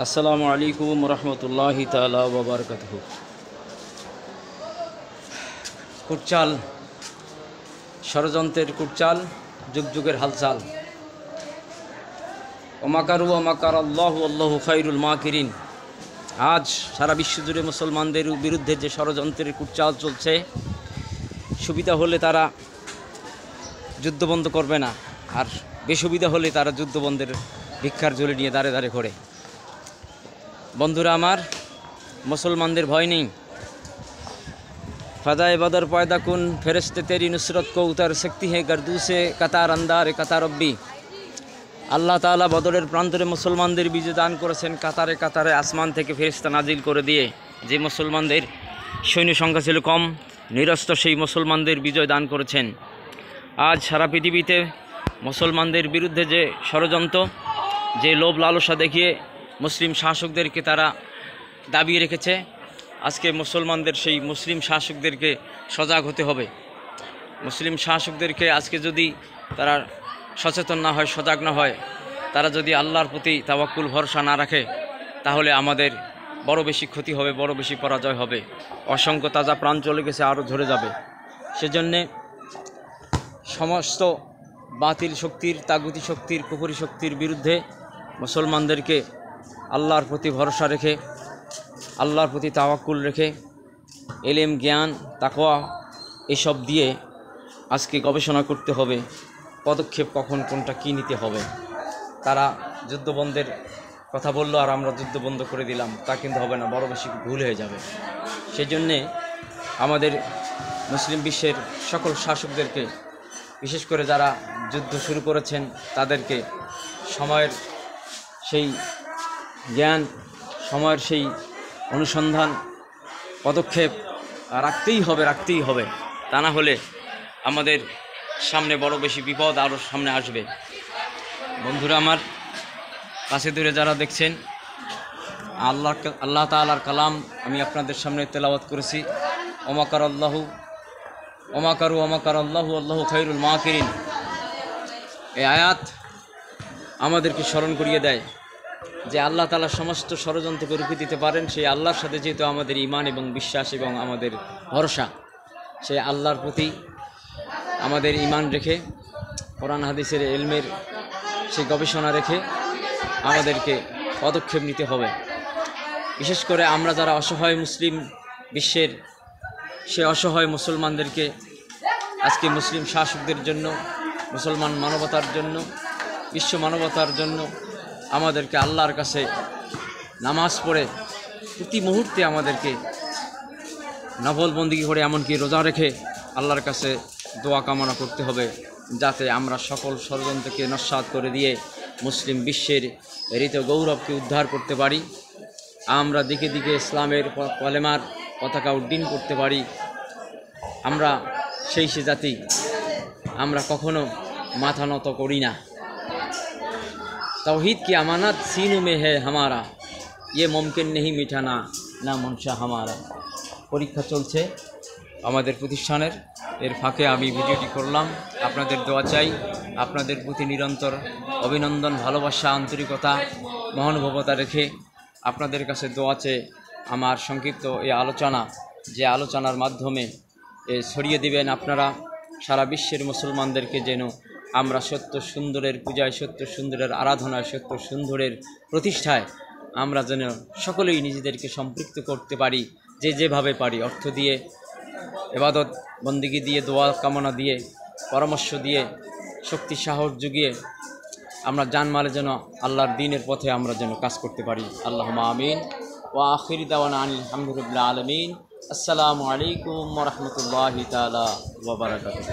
আসসালামু আলাইকুম রহমতুল্লাহি তাআলা ওয়া বারাকাতুহু। কুটচাল, ষড়যন্ত্রের কুটচাল, যুগ যুগের হালচাল। ওমাকারু ওমাকার আল্লাহু আল্লাহু খায়রুল মাকিরিন। আজ সারা বিশ্বজুড়ে মুসলমানদের বিরুদ্ধে যে ষড়যন্ত্রের কুটচাল চলছে, সুবিধা হলে তারা যুদ্ধ বন্ধ করবে না, আর বেসুবিধা হলে তারা যুদ্ধ বন্ধের ভিক্ষার ঝুলি নিয়ে দাঁড়ে দাঁড়ে করে। বন্ধুরা আমার, মুসলমানদের ভয় নেই। ফাদায়ে বদর পয়দা কুন ফেরেশতে তেরি নুসরত কো উতার শক্তি হে গর্দু সে কাতার আন্দার কাতার রব্বি। আল্লাহ তাআলা বদরের প্রান্তরে মুসলমানদের বিজয় দান করেছেন। কাতারে কাতারে আসমান থেকে ফেরেশতা নাজিল করে দিয়ে যে মুসলমানদের সৈন্য সংখ্যা ছিল কম, নিরস্ত্র সেই মুসলমানদের বিজয় দান করেছেন। আজ সারা পৃথিবীতে মুসলমানদের বিরুদ্ধে যে ষড়যন্ত্র, যে লোভ লালসা দেখিয়ে মুসলিম শাসকদেরকে তারা দাবিয়ে রেখেছে, আজকে মুসলমানদের সেই মুসলিম শাসকদেরকে সজাগ হতে হবে। মুসলিম শাসকদেরকে আজকে যদি তারা সচেতন না হয়, সজাগ না হয়, তারা যদি আল্লাহর প্রতি তাওয়াক্কুল ভরসা না রাখে, তাহলে আমাদের বড় বেশি ক্ষতি হবে, বড় বেশি পরাজয় হবে। অসংখ্য তাজা প্রাণ চলে গেছে, আরও ঝরে যাবে। সেজন্যে সমস্ত বাতিল শক্তির, তাগুতি শক্তির, কুফরি শক্তির বিরুদ্ধে মুসলমানদেরকে আল্লাহর প্রতি ভরসা রেখে, আল্লাহর প্রতি তাওয়াক্কুল রেখে, এলেম, জ্ঞান, তাকওয়া এসব দিয়ে আজকে গবেষণা করতে হবে পদক্ষেপ কখন কোনটা কী নিতে হবে। তারা যুদ্ধবন্ধের কথা বললো আর আমরা যুদ্ধ বন্ধ করে দিলাম, তা কিন্তু হবে না, বড় বেশি ভুল হয়ে যাবে। সেই জন্যে আমাদের মুসলিম বিশ্বের সকল শাসকদেরকে, বিশেষ করে যারা যুদ্ধ শুরু করেছেন, তাদেরকে সময়ের সেই জ্ঞান, সময়ের সেই অনুসন্ধান, পদক্ষেপ রাখতেই হবে। তা না হলে আমাদের সামনে বড় বেশি বিপদ আরও সামনে আসবে। বন্ধুরা আমার, কাছে দূরে যারা দেখছেন, আল্লাহ তাআলার কালাম আমি আপনাদের সামনে তেলাওয়াত করেছি। ওমাকার আল্লাহু ওমাকারু ওমাকার আল্লাহু আল্লাহু খায়রুল মাকিরিন। এই আয়াত আমাদেরকে স্মরণ করিয়ে দেয় যে আল্লাহ তাআলা সমস্ত ষড়যন্ত্রকে রুখে দিতে পারেন। সেই আল্লাহর সাথে যেহেতু আমাদের ঈমান এবং বিশ্বাস এবং আমাদের ভরসা, সেই আল্লাহর প্রতি আমাদের ঈমান রেখে, কোরআন হাদিসের ইলমের সেই গবেষণা রেখে আমাদেরকে পদক্ষেপ নিতে হবে। বিশেষ করে আমরা যারা অসহায় মুসলিম বিশ্বের, সে অসহায় মুসলমানদেরকে আজকে মুসলিম শাসকদের জন্য, মুসলমান মানবতার জন্য, বিশ্ব মানবতার জন্য আমাদেরকে আল্লাহর কাছে নামাজ পড়ে প্রতি মুহূর্তে আমাদেরকে নফল বন্দেগী করে, এমনকি রোজা রেখে আল্লাহর কাছে দোয়া কামনা করতে হবে, যাতে আমরা সকল ষড়যন্ত্রকে নস্যাৎ করে দিয়ে মুসলিম বিশ্বের হৃত গৌরবকে উদ্ধার করতে পারি। আমরা দিকে দিকে ইসলামের কলেমার পতাকা উড্ডীন করতে পারি। আমরা সেই সে জাতি, আমরা কখনো মাথা নত করি না। तौहीद की अमानत सीनों में है हमारा, ये मुमकिन नहीं मिटाना ना मंशा हमारा। পরীক্ষা চলছে আমাদের প্রতিষ্ঠানের, এর ফাঁকে আমি ভিডিওটি করলাম। আপনাদের দোয়া চাই, আপনাদের প্রতি নিরন্তর অভিনন্দন, ভালোবাসা, আন্তরিকতা, মহানুভবতা রেখে আপনাদের কাছে দোয়া চেয়ে আমার সংক্ষিপ্ত এই আলোচনা, যে আলোচনার মাধ্যমে ছড়িয়ে দিবেন আপনারা সারা বিশ্বের মুসলমানদেরকে, যেন আমরা সত্য সুন্দরের পূজায়, সত্য সুন্দরের আরাধনায়, সত্য সুন্দরের প্রতিষ্ঠায় আমরা যেন সকলেই নিজেদেরকে সম্পৃক্ত করতে পারি, যে যেভাবে পারি, অর্থ দিয়ে, ইবাদত বন্দেগী দিয়ে, দোয়া কামনা দিয়ে, পরামর্শ দিয়ে, শক্তি সাহস জুগিয়ে আমরা জানমালে যেন আল্লাহর দ্বীনের পথে আমরা যেন কাজ করতে পারি। আল্লাহুম্মা আমিন। ওয়া আখিরু দাওয়ানা আলহামদুলিল্লাহি আলামিন। আসসালামু আলাইকুম ওয়া রাহমাতুল্লাহি তাআলা ওয়া বারাকাতুহু।